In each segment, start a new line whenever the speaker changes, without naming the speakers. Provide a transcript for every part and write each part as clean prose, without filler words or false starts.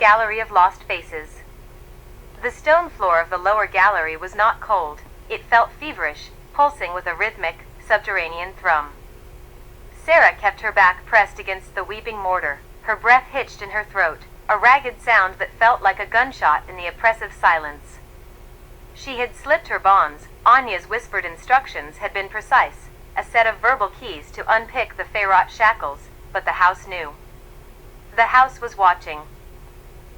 Gallery of Lost Faces. The stone floor of the lower gallery was not cold. It felt feverish, pulsing with a rhythmic, subterranean thrum. Sarah kept her back pressed against the weeping mortar, her breath hitched in her throat, a ragged sound that felt like a gunshot in the oppressive silence. She had slipped her bonds. Anya's whispered instructions had been precise, a set of verbal keys to unpick the Fae-wrought shackles, but the house knew. The house was watching.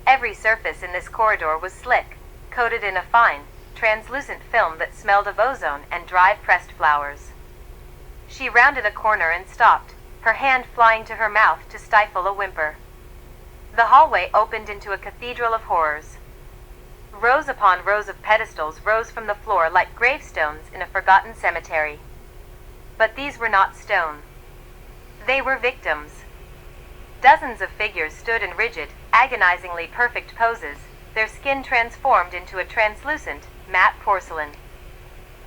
Every surface in this corridor was slick, coated in a fine, translucent film that smelled of ozone and dried pressed flowers. She rounded a corner and stopped, her hand flying to her mouth to stifle a whimper. The hallway opened into a cathedral of horrors. Rows upon rows of pedestals rose from the floor like gravestones in a forgotten cemetery. But these were not stone. They were victims. Dozens of figures stood in rigid, agonizingly perfect poses, their skin transformed into a translucent, matte porcelain.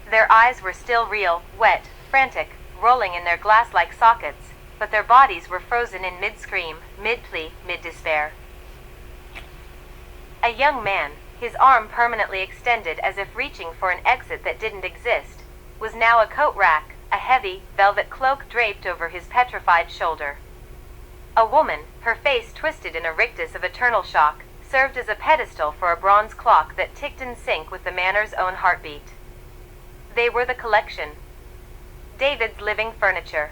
Their eyes were still real, wet, frantic, rolling in their glass-like sockets, but their bodies were frozen in mid-scream, mid-plea, mid-despair. A young man, his arm permanently extended as if reaching for an exit that didn't exist, was now a coat rack, a heavy, velvet cloak draped over his petrified shoulder. A woman, her face twisted in a rictus of eternal shock, served as a pedestal for a bronze clock that ticked in sync with the manor's own heartbeat. They were the collection. David's living furniture.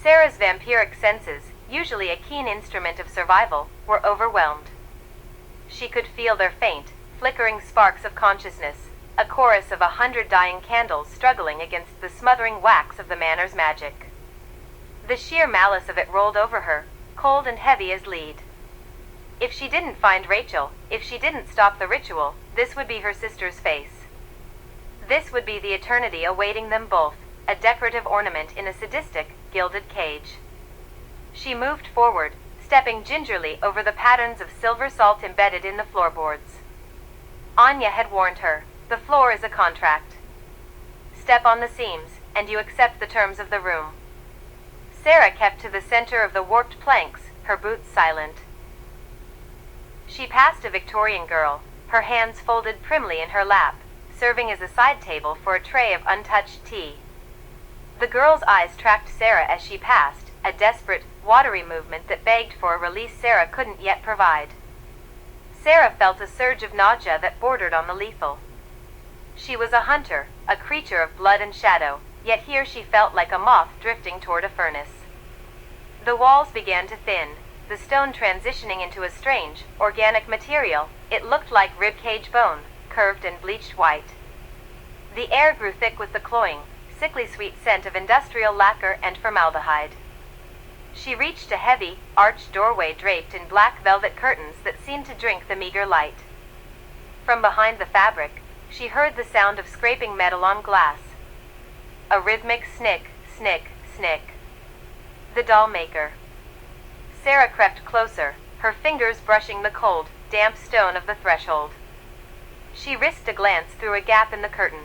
Sarah's vampiric senses, usually a keen instrument of survival, were overwhelmed. She could feel their faint, flickering sparks of consciousness, a chorus of 100 dying candles struggling against the smothering wax of the manor's magic. The sheer malice of it rolled over her, cold and heavy as lead. If she didn't find Rachel, if she didn't stop the ritual, this would be her sister's face. This would be the eternity awaiting them both, a decorative ornament in a sadistic, gilded cage. She moved forward, stepping gingerly over the patterns of silver salt embedded in the floorboards. Anya had warned her, the floor is a contract. Step on the seams, and you accept the terms of the room. Sarah kept to the center of the warped planks, her boots silent. She passed a Victorian girl, her hands folded primly in her lap, serving as a side table for a tray of untouched tea. The girl's eyes tracked Sarah as she passed, a desperate, watery movement that begged for a release Sarah couldn't yet provide. Sarah felt a surge of nausea that bordered on the lethal. She was a hunter, a creature of blood and shadow, yet here she felt like a moth drifting toward a furnace. The walls began to thin, the stone transitioning into a strange, organic material. It looked like ribcage bone, curved and bleached white. The air grew thick with the cloying, sickly sweet scent of industrial lacquer and formaldehyde. She reached a heavy, arched doorway draped in black velvet curtains that seemed to drink the meager light. From behind the fabric, she heard the sound of scraping metal on glass. A rhythmic snick, snick, snick. The doll maker. Sarah crept closer, her fingers brushing the cold, damp stone of the threshold. She risked a glance through a gap in the curtain.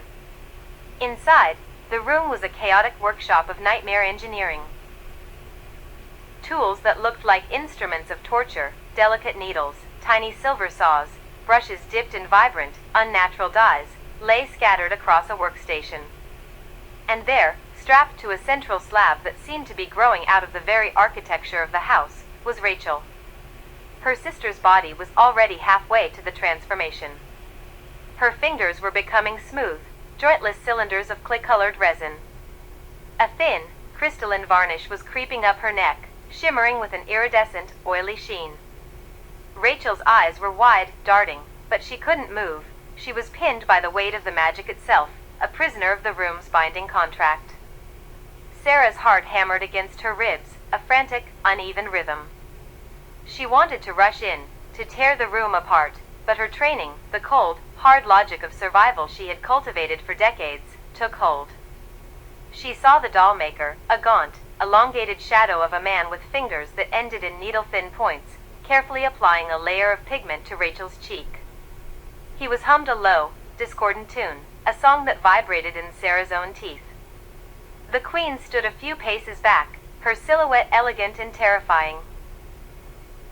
Inside, the room was a chaotic workshop of nightmare engineering. Tools that looked like instruments of torture, delicate needles, tiny silver saws, brushes dipped in vibrant, unnatural dyes, lay scattered across a workstation. And there, strapped to a central slab that seemed to be growing out of the very architecture of the house, was Rachel. Her sister's body was already halfway to the transformation. Her fingers were becoming smooth, jointless cylinders of clay-colored resin. A thin, crystalline varnish was creeping up her neck, shimmering with an iridescent, oily sheen. Rachel's eyes were wide, darting, but she couldn't move. She was pinned by the weight of the magic itself, a prisoner of the room's binding contract. Sarah's heart hammered against her ribs, a frantic, uneven rhythm. She wanted to rush in, to tear the room apart, but her training, the cold, hard logic of survival she had cultivated for decades, took hold. She saw the doll maker, a gaunt, elongated shadow of a man with fingers that ended in needle-thin points, carefully applying a layer of pigment to Rachel's cheek. He was hummed a low, discordant tune, a song that vibrated in Sarah's own teeth. The queen stood a few paces back, her silhouette elegant and terrifying.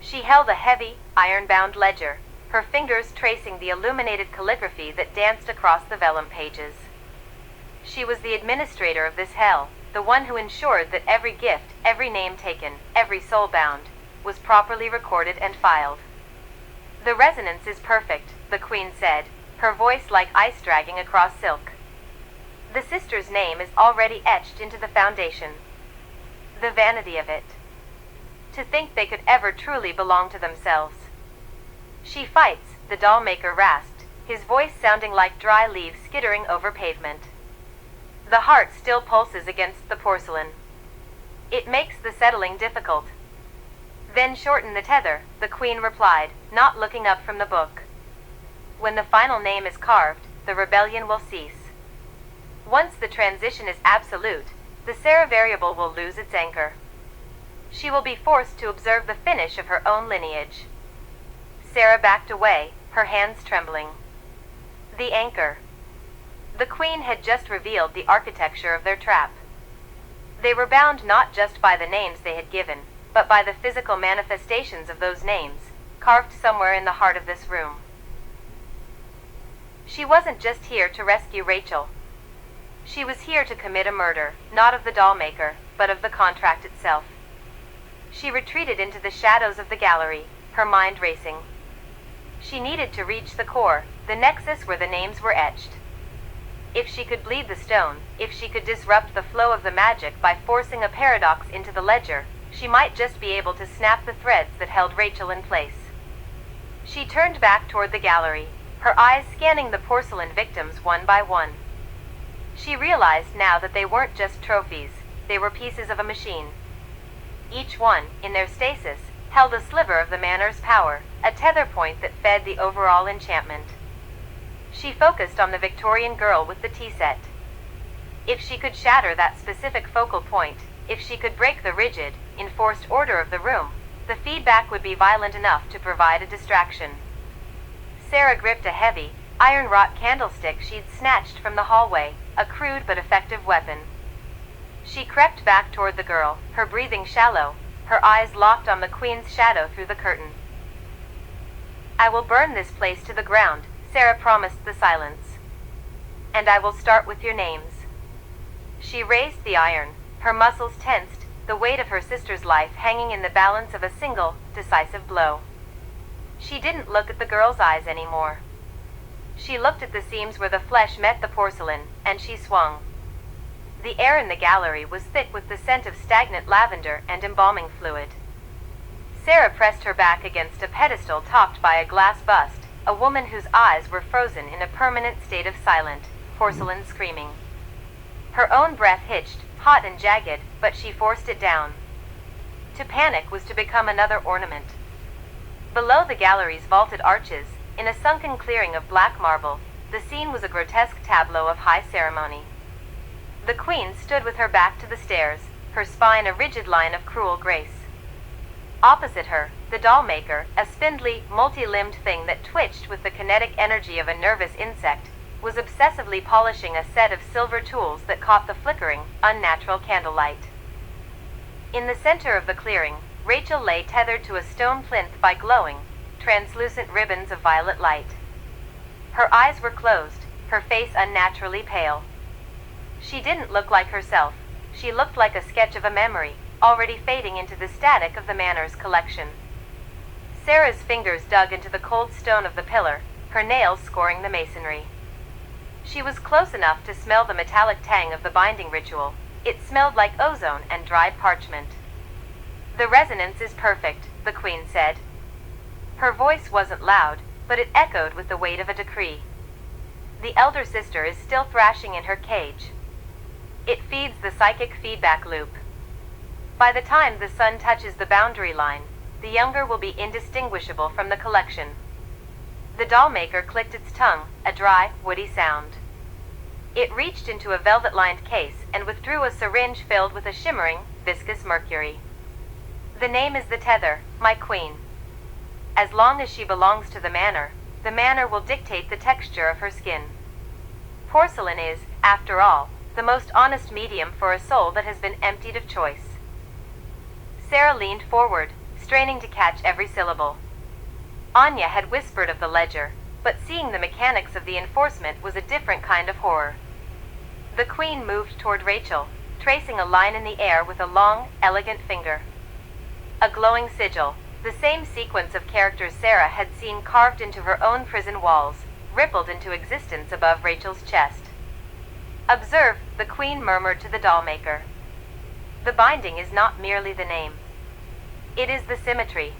She held a heavy, iron-bound ledger, her fingers tracing the illuminated calligraphy that danced across the vellum pages. She was the administrator of this hell, the one who ensured that every gift, every name taken, every soul bound, was properly recorded and filed. "The resonance is perfect," the Queen said, her voice like ice dragging across silk. "The sister's name is already etched into the foundation. The vanity of it. To think they could ever truly belong to themselves." "She fights," the doll maker rasped, his voice sounding like dry leaves skittering over pavement. "The heart still pulses against the porcelain. It makes the settling difficult." "Then shorten the tether," the Queen replied, not looking up from the book. "When the final name is carved, the rebellion will cease. Once the transition is absolute, the Sarah variable will lose its anchor. She will be forced to observe the finish of her own lineage." Sarah backed away, her hands trembling. The anchor. The Queen had just revealed the architecture of their trap. They were bound not just by the names they had given, but by the physical manifestations of those names, carved somewhere in the heart of this room. She wasn't just here to rescue Rachel. She was here to commit a murder, not of the doll maker, but of the contract itself. She retreated into the shadows of the gallery, her mind racing. She needed to reach the core, the nexus where the names were etched. If she could bleed the stone, if she could disrupt the flow of the magic by forcing a paradox into the ledger, she might just be able to snap the threads that held Rachel in place. She turned back toward the gallery, her eyes scanning the porcelain victims one by one. She realized now that they weren't just trophies, they were pieces of a machine. Each one, in their stasis, held a sliver of the manor's power, a tether point that fed the overall enchantment. She focused on the Victorian girl with the tea set. If she could shatter that specific focal point, if she could break the rigid, enforced order of the room, the feedback would be violent enough to provide a distraction. Sarah gripped a heavy, iron-wrought candlestick she'd snatched from the hallway, a crude but effective weapon. She crept back toward the girl, her breathing shallow, her eyes locked on the Queen's shadow through the curtain. "I will burn this place to the ground," Sarah promised the silence. "And I will start with your names." She raised the iron, her muscles tensed, the weight of her sister's life hanging in the balance of a single, decisive blow. She didn't look at the girl's eyes anymore. She looked at the seams where the flesh met the porcelain, and she swung. The air in the gallery was thick with the scent of stagnant lavender and embalming fluid. Sarah pressed her back against a pedestal topped by a glass bust, a woman whose eyes were frozen in a permanent state of silent, porcelain screaming. Her own breath hitched, hot and jagged, but she forced it down. To panic was to become another ornament. Below the gallery's vaulted arches, in a sunken clearing of black marble, the scene was a grotesque tableau of high ceremony. The Queen stood with her back to the stairs, her spine a rigid line of cruel grace. Opposite her, the doll maker, a spindly, multi-limbed thing that twitched with the kinetic energy of a nervous insect, was obsessively polishing a set of silver tools that caught the flickering, unnatural candlelight. In the center of the clearing, Rachel lay tethered to a stone plinth by glowing, translucent ribbons of violet light. Her eyes were closed, her face unnaturally pale. She didn't look like herself. She looked like a sketch of a memory, already fading into the static of the manor's collection. Sarah's fingers dug into the cold stone of the pillar, her nails scoring the masonry. She was close enough to smell the metallic tang of the binding ritual. It smelled like ozone and dried parchment. "The resonance is perfect," the Queen said. Her voice wasn't loud, but it echoed with the weight of a decree. "The elder sister is still thrashing in her cage. It feeds the psychic feedback loop. By the time the sun touches the boundary line, the younger will be indistinguishable from the collection." The doll maker clicked its tongue, a dry, woody sound. It reached into a velvet-lined case and withdrew a syringe filled with a shimmering, viscous mercury. "The name is the tether, my Queen. As long as she belongs to the manor will dictate the texture of her skin. Porcelain is, after all, the most honest medium for a soul that has been emptied of choice." Sarah leaned forward, straining to catch every syllable. Anya had whispered of the ledger, but seeing the mechanics of the enforcement was a different kind of horror. The Queen moved toward Rachel, tracing a line in the air with a long, elegant finger. A glowing sigil, the same sequence of characters Sarah had seen carved into her own prison walls, rippled into existence above Rachel's chest. "Observe," the Queen murmured to the dollmaker. "The binding is not merely the name. It is the symmetry.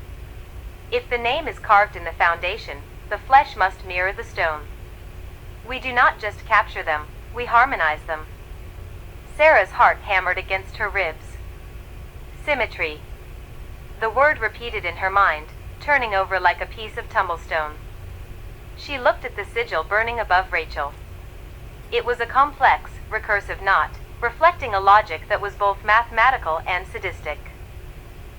If the name is carved in the foundation, the flesh must mirror the stone. We do not just capture them, we harmonize them." Sarah's heart hammered against her ribs. Symmetry. The word repeated in her mind, turning over like a piece of tumblestone. She looked at the sigil burning above Rachel. It was a complex, recursive knot, reflecting a logic that was both mathematical and sadistic.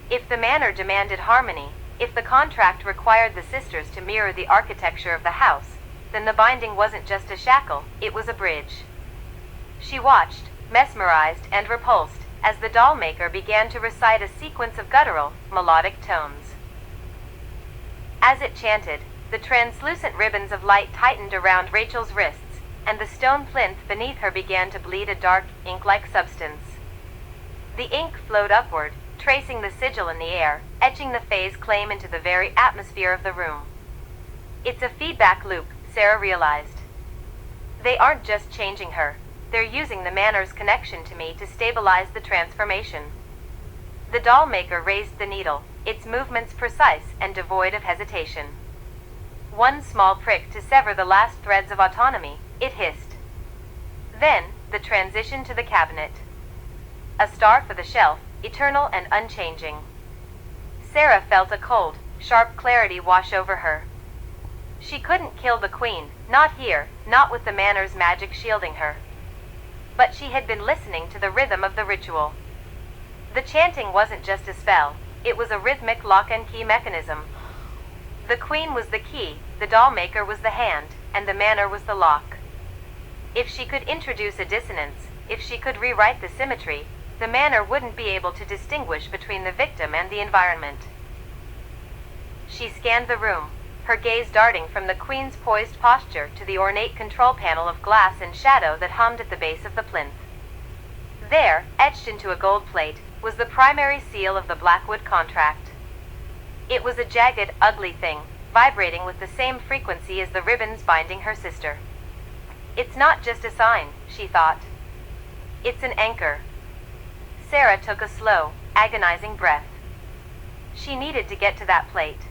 If the manor demanded harmony, if the contract required the sisters to mirror the architecture of the house, then the binding wasn't just a shackle, it was a bridge. She watched, mesmerized and repulsed, as the dollmaker began to recite a sequence of guttural, melodic tones. As it chanted, the translucent ribbons of light tightened around Rachel's wrists, and the stone plinth beneath her began to bleed a dark, ink-like substance. The ink flowed upward, tracing the sigil in the air, etching the Fae's claim into the very atmosphere of the room. It's a feedback loop, Sarah realized. They aren't just changing her, they're using the manor's connection to me to stabilize the transformation. The dollmaker raised the needle, its movements precise and devoid of hesitation. One small prick to sever the last threads of autonomy, it hissed. Then, the transition to the cabinet. A star for the shelf, eternal and unchanging. Sarah felt a cold, sharp clarity wash over her. She couldn't kill the Queen, not here, not with the manor's magic shielding her. But she had been listening to the rhythm of the ritual. The chanting wasn't just a spell, it was a rhythmic lock and key mechanism. The Queen was the key, the dollmaker was the hand, and the manor was the lock. If she could introduce a dissonance, if she could rewrite the symmetry, the manor wouldn't be able to distinguish between the victim and the environment. She scanned the room, her gaze darting from the Queen's poised posture to the ornate control panel of glass and shadow that hummed at the base of the plinth. There, etched into a gold plate, was the primary seal of the Blackwood contract. It was a jagged, ugly thing, vibrating with the same frequency as the ribbons binding her sister. It's not just a sign, she thought. It's an anchor. Sarah took a slow, agonizing breath. She needed to get to that plate.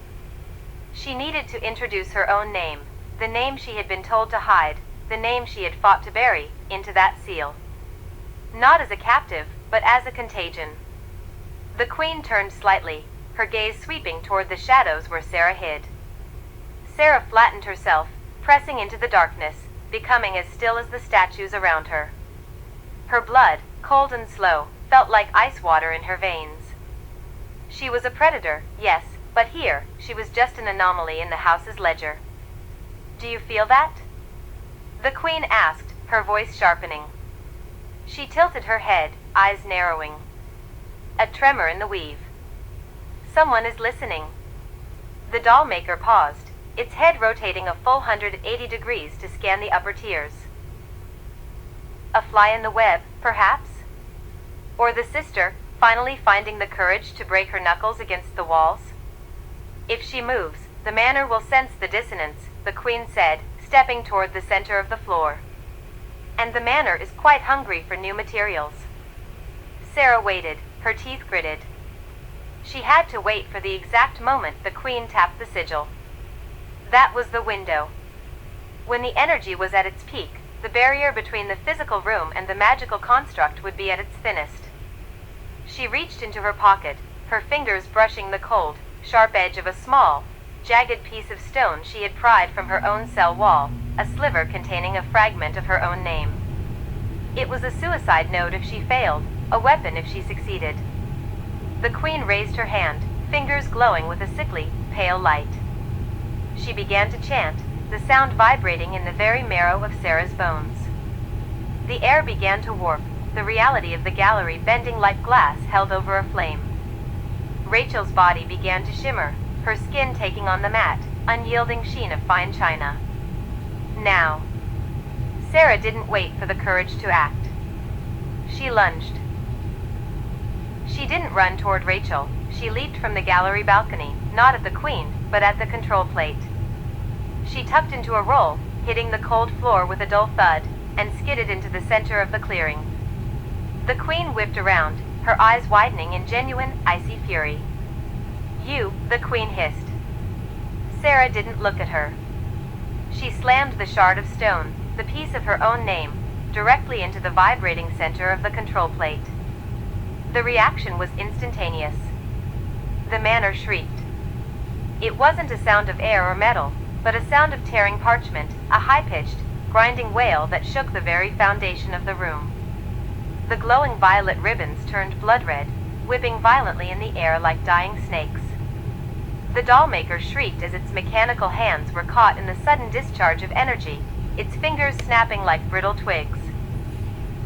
She needed to introduce her own name, the name she had been told to hide, the name she had fought to bury, into that seal. Not as a captive, but as a contagion. The Queen turned slightly, her gaze sweeping toward the shadows where Sarah hid. Sarah flattened herself, pressing into the darkness, becoming as still as the statues around her. Her blood, cold and slow, felt like ice water in her veins. She was a predator, yes, but here, she was just an anomaly in the house's ledger. "Do you feel that?" the Queen asked, her voice sharpening. She tilted her head, eyes narrowing. A tremor in the weave. Someone is listening. The dollmaker paused, its head rotating a full 180 degrees to scan the upper tiers. A fly in the web, perhaps? Or the sister, finally finding the courage to break her knuckles against the walls? "If she moves, the manor will sense the dissonance," the Queen said, stepping toward the center of the floor. "And the manor is quite hungry for new materials." Sarah waited, her teeth gritted. She had to wait for the exact moment the Queen tapped the sigil. That was the window. When the energy was at its peak, the barrier between the physical room and the magical construct would be at its thinnest. She reached into her pocket, her fingers brushing the cold, sharp edge of a small, jagged piece of stone she had pried from her own cell wall, a sliver containing a fragment of her own name. It was a suicide note if she failed, a weapon if she succeeded. The Queen raised her hand, fingers glowing with a sickly, pale light. She began to chant, the sound vibrating in the very marrow of Sarah's bones. The air began to warp, the reality of the gallery bending like glass held over a flame. Rachel's body began to shimmer, her skin taking on the matte, unyielding sheen of fine china. Now. Sarah didn't wait for the courage to act. She lunged. She didn't run toward Rachel. She leaped from the gallery balcony, not at the queen, but at the control plate. She tucked into a roll, hitting the cold floor with a dull thud, and skidded into the center of the clearing. The queen whipped around, her eyes widening in genuine, icy fury. "You," the queen hissed. Sarah didn't look at her. She slammed the shard of stone, the piece of her own name, directly into the vibrating center of the control plate. The reaction was instantaneous. The manor shrieked. It wasn't a sound of air or metal, but a sound of tearing parchment, a high-pitched, grinding wail that shook the very foundation of the room. The glowing violet ribbons turned blood-red, whipping violently in the air like dying snakes. The doll-maker shrieked as its mechanical hands were caught in the sudden discharge of energy, its fingers snapping like brittle twigs.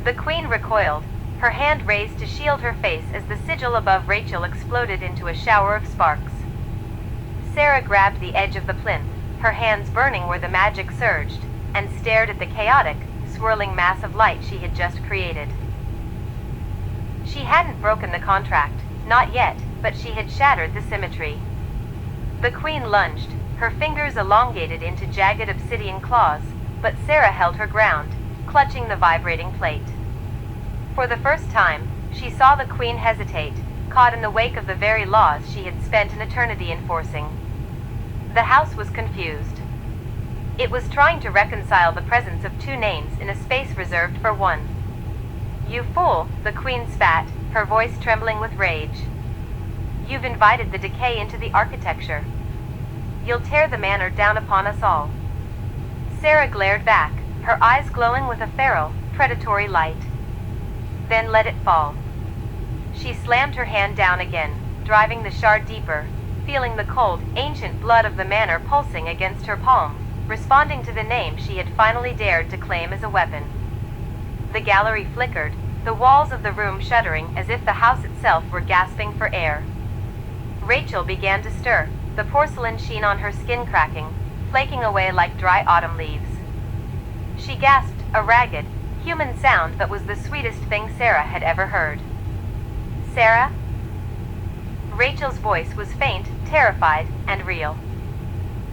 The queen recoiled, her hand raised to shield her face as the sigil above Rachel exploded into a shower of sparks. Sarah grabbed the edge of the plinth, her hands burning where the magic surged, and stared at the chaotic, swirling mass of light she had just created. She hadn't broken the contract, not yet, but she had shattered the symmetry. The queen lunged, her fingers elongated into jagged obsidian claws, but Sarah held her ground, clutching the vibrating plate. For the first time, she saw the queen hesitate, caught in the wake of the very laws she had spent an eternity enforcing. The house was confused. It was trying to reconcile the presence of two names in a space reserved for one. "You fool," the queen spat, her voice trembling with rage. "You've invited the decay into the architecture. You'll tear the manor down upon us all." Sarah glared back, her eyes glowing with a feral, predatory light. Then let it fall. She slammed her hand down again, driving the shard deeper, feeling the cold, ancient blood of the manor pulsing against her palm, responding to the name she had finally dared to claim as a weapon. The gallery flickered, the walls of the room shuddering as if the house itself were gasping for air. Rachel began to stir, the porcelain sheen on her skin cracking, flaking away like dry autumn leaves. She gasped, a ragged, human sound that was the sweetest thing Sarah had ever heard. "Sarah?" Rachel's voice was faint, terrified, and real.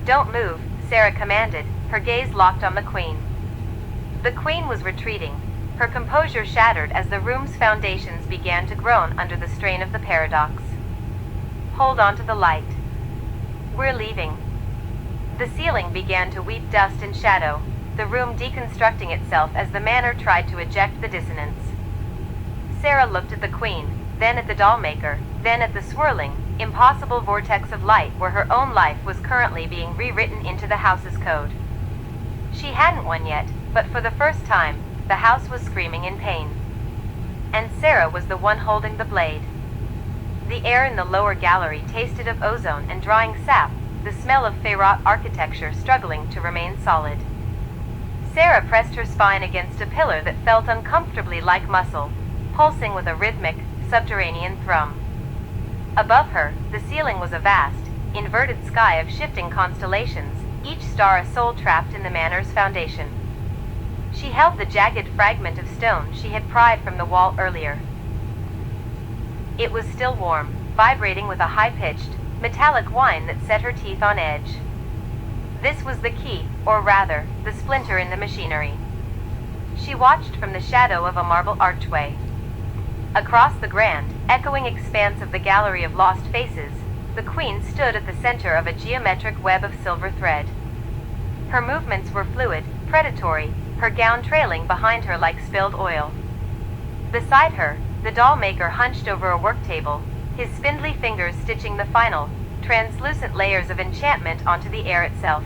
"Don't move," Sarah commanded, her gaze locked on the queen. The queen was retreating, her composure shattered as the room's foundations began to groan under the strain of the paradox. "Hold on to the light. We're leaving." The ceiling began to weep dust and shadow, the room deconstructing itself as the manor tried to eject the dissonance. Sarah looked at the queen, then at the doll-maker, then at the swirling, impossible vortex of light where her own life was currently being rewritten into the house's code. She hadn't won yet, but for the first time, the house was screaming in pain. And Sarah was the one holding the blade. The air in the lower gallery tasted of ozone and drying sap, the smell of Fae-wrought architecture struggling to remain solid. Sarah pressed her spine against a pillar that felt uncomfortably like muscle, pulsing with a rhythmic, subterranean thrum. Above her, the ceiling was a vast, inverted sky of shifting constellations, each star a soul trapped in the manor's foundation. She held the jagged fragment of stone she had pried from the wall earlier. It was still warm, vibrating with a high-pitched, metallic whine that set her teeth on edge. This was the key, or rather, the splinter in the machinery. She watched from the shadow of a marble archway. Across the grand, echoing expanse of the Gallery of Lost Faces, the queen stood at the center of a geometric web of silver thread. Her movements were fluid, predatory, her gown trailing behind her like spilled oil. Beside her, the doll-maker hunched over a work table, his spindly fingers stitching the final, translucent layers of enchantment onto the air itself.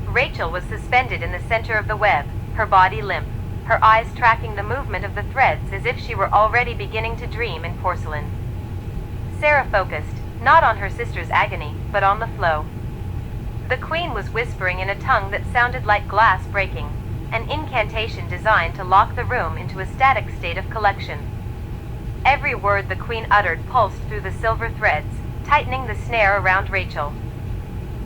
Rachel was suspended in the center of the web, her body limp, her eyes tracking the movement of the threads as if she were already beginning to dream in porcelain. Sarah focused, not on her sister's agony, but on the flow. The queen was whispering in a tongue that sounded like glass breaking, an incantation designed to lock the room into a static state of collection. Every word the queen uttered pulsed through the silver threads, tightening the snare around Rachel.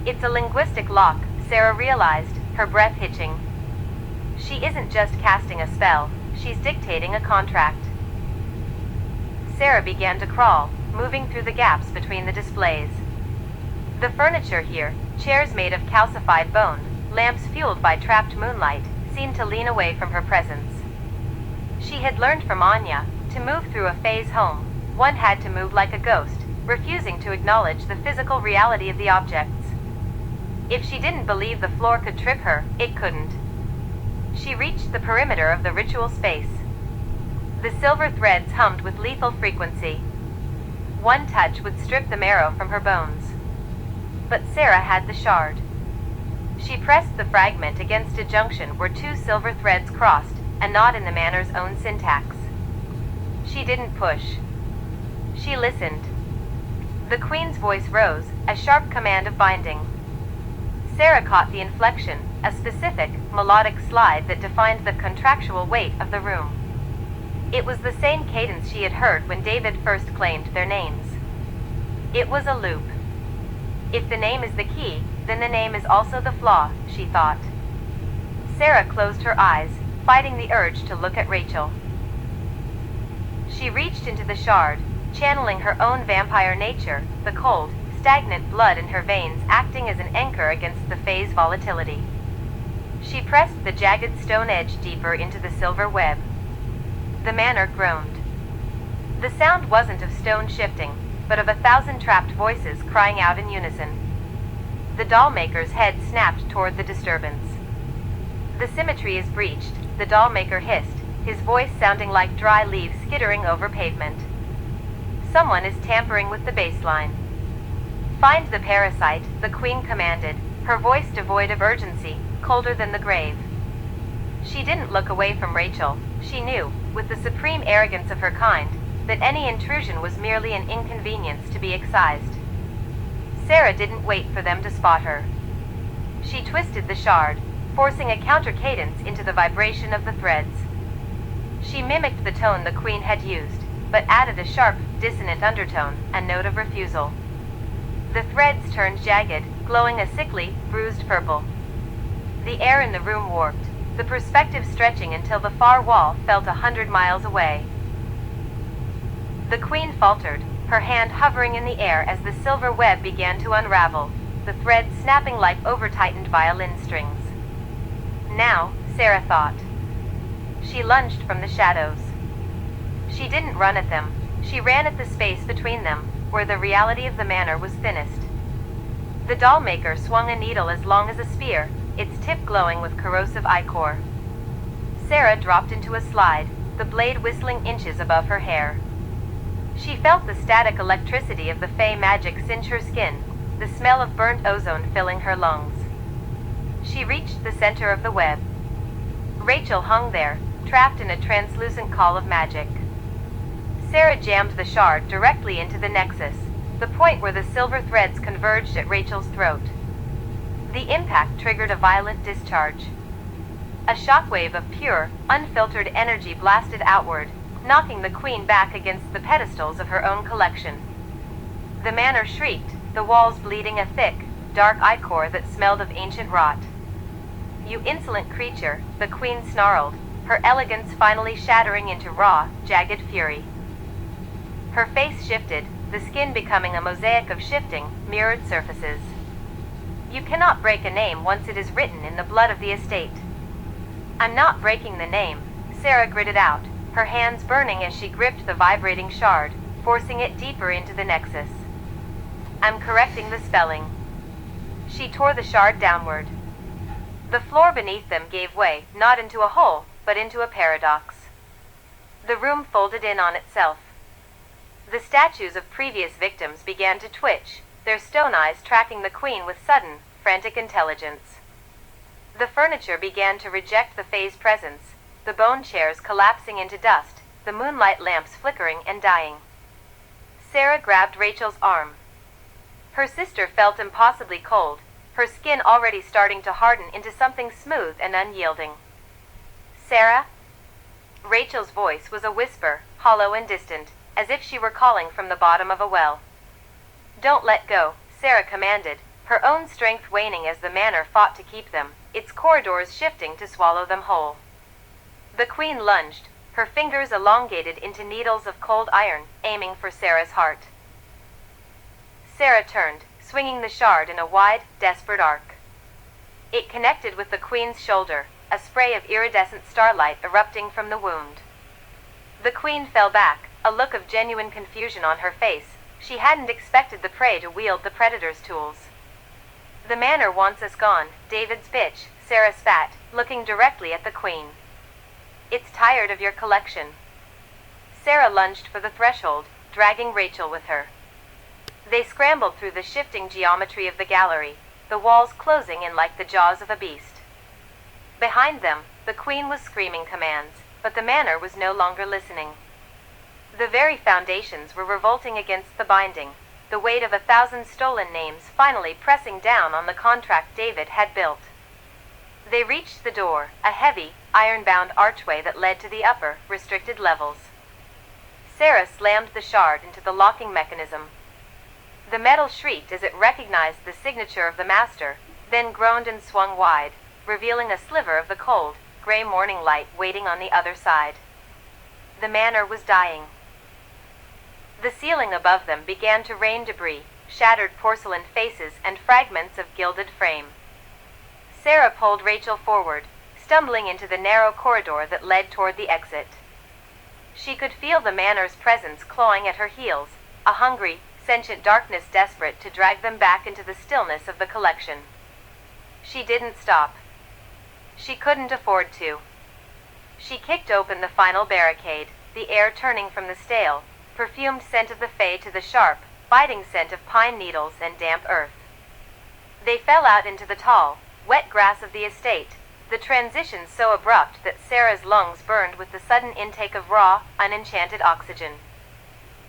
It's a linguistic lock, Sarah realized, her breath hitching. She isn't just casting a spell, she's dictating a contract. Sarah began to crawl, moving through the gaps between the displays. The furniture here, chairs made of calcified bone, lamps fueled by trapped moonlight, seemed to lean away from her presence. She had learned from Anya, to move through a Fae's home, one had to move like a ghost, refusing to acknowledge the physical reality of the objects. If she didn't believe the floor could trip her, it couldn't. She reached the perimeter of the ritual space. The silver threads hummed with lethal frequency. One touch would strip the marrow from her bones. But Sarah had the shard. She pressed the fragment against a junction where two silver threads crossed, a knot in the manor's own syntax. She didn't push. She listened. The queen's voice rose, a sharp command of binding. Sarah caught the inflection, a specific, melodic slide that defined the contractual weight of the room. It was the same cadence she had heard when David first claimed their names. It was a loop. If the name is the key, then the name is also the flaw, she thought. Sarah closed her eyes, fighting the urge to look at Rachel. She reached into the shard, channeling her own vampire nature, the cold, stagnant blood in her veins acting as an anchor against the Fae's volatility. She pressed the jagged stone edge deeper into the silver web. The manor groaned. The sound wasn't of stone shifting, but of 1,000 trapped voices crying out in unison. The dollmaker's head snapped toward the disturbance. The symmetry is breached, the dollmaker hissed, his voice sounding like dry leaves skittering over pavement. Someone is tampering with the baseline. Find the parasite, the queen commanded, her voice devoid of urgency, colder than the grave. She didn't look away from Rachel. She knew, with the supreme arrogance of her kind, that any intrusion was merely an inconvenience to be excised. Sarah didn't wait for them to spot her. She twisted the shard, forcing a counter cadence into the vibration of the threads. She mimicked the tone the queen had used, but added a sharp, dissonant undertone, a note of refusal. The threads turned jagged, glowing a sickly, bruised purple. The air in the room warped, the perspective stretching until the far wall felt 100 miles away. The queen faltered, her hand hovering in the air as the silver web began to unravel, the threads snapping like over-tightened violin strings. Now, Sarah thought. She lunged from the shadows. She didn't run at them, she ran at the space between them, where the reality of the manor was thinnest. The dollmaker swung a needle as long as a spear, its tip glowing with corrosive ichor. Sarah dropped into a slide, the blade whistling inches above her hair. She felt the static electricity of the Fae magic singe her skin, the smell of burnt ozone filling her lungs. She reached the center of the web. Rachel hung there, trapped in a translucent call of magic. Sarah jammed the shard directly into the nexus, the point where the silver threads converged at Rachel's throat. The impact triggered a violent discharge. A shockwave of pure, unfiltered energy blasted outward, knocking the queen back against the pedestals of her own collection. The manor shrieked, the walls bleeding a thick, dark ichor that smelled of ancient rot. "You insolent creature," the queen snarled, her elegance finally shattering into raw, jagged fury. Her face shifted, the skin becoming a mosaic of shifting, mirrored surfaces. "You cannot break a name once it is written in the blood of the estate." "I'm not breaking the name," Sarah gritted out, her hands burning as she gripped the vibrating shard, forcing it deeper into the nexus. "I'm correcting the spelling." She tore the shard downward. The floor beneath them gave way, not into a hole, but into a paradox. The room folded in on itself. The statues of previous victims began to twitch, their stone eyes tracking the queen with sudden, frantic intelligence. The furniture began to reject the Fae's presence, the bone chairs collapsing into dust, the moonlight lamps flickering and dying. Sarah grabbed Rachel's arm. Her sister felt impossibly cold, her skin already starting to harden into something smooth and unyielding. "Sarah?" Rachel's voice was a whisper, hollow and distant, as if she were calling from the bottom of a well. "Don't let go," Sarah commanded, her own strength waning as the manor fought to keep them, its corridors shifting to swallow them whole. The queen lunged, her fingers elongated into needles of cold iron, aiming for Sarah's heart. Sarah turned, swinging the shard in a wide, desperate arc. It connected with the queen's shoulder, a spray of iridescent starlight erupting from the wound. The queen fell back, a look of genuine confusion on her face. She hadn't expected the prey to wield the predator's tools. "The manor wants us gone," David's bitch, Sarah spat, looking directly at the queen. "It's tired of your collection." Sarah lunged for the threshold, dragging Rachel with her. They scrambled through the shifting geometry of the gallery, the walls closing in like the jaws of a beast. Behind them, the queen was screaming commands, but the manor was no longer listening. The very foundations were revolting against the binding, the weight of 1,000 stolen names finally pressing down on the contract David had built. They reached the door, a heavy, iron-bound archway that led to the upper, restricted levels. Sarah slammed the shard into the locking mechanism. The metal shrieked as it recognized the signature of the master, then groaned and swung wide, revealing a sliver of the cold, gray morning light waiting on the other side. The manor was dying. The ceiling above them began to rain debris, shattered porcelain faces and fragments of gilded frame. Sarah pulled Rachel forward, stumbling into the narrow corridor that led toward the exit. She could feel the manor's presence clawing at her heels, a hungry, sentient darkness desperate to drag them back into the stillness of the collection. She didn't stop. She couldn't afford to. She kicked open the final barricade, the air turning from the stale, perfumed scent of the Fae to the sharp, biting scent of pine needles and damp earth. They fell out into the tall, wet grass of the estate, the transition so abrupt that Sarah's lungs burned with the sudden intake of raw, unenchanted oxygen.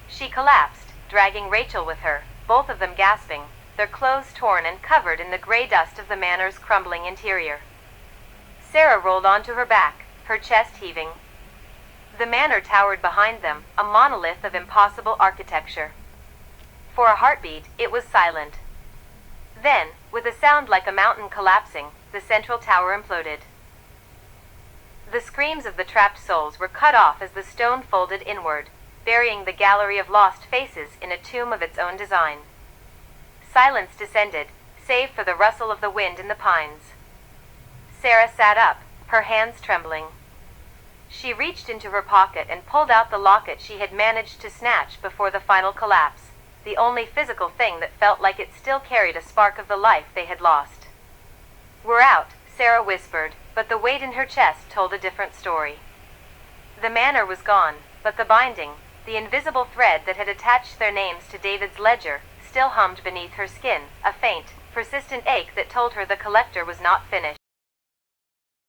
She collapsed, dragging Rachel with her, both of them gasping, their clothes torn and covered in the gray dust of the manor's crumbling interior. Sarah rolled onto her back, her chest heaving. The manor towered behind them, a monolith of impossible architecture. For a heartbeat, it was silent. Then, with a sound like a mountain collapsing, the central tower imploded. The screams of the trapped souls were cut off as the stone folded inward, burying the Gallery of Lost Faces in a tomb of its own design. Silence descended, save for the rustle of the wind in the pines. Sarah sat up, her hands trembling. She reached into her pocket and pulled out the locket she had managed to snatch before the final collapse, the only physical thing that felt like it still carried a spark of the life they had lost. "We're out," Sarah whispered, but the weight in her chest told a different story. The manor was gone, but the binding, the invisible thread that had attached their names to David's ledger, still hummed beneath her skin, a faint, persistent ache that told her the collector was not finished.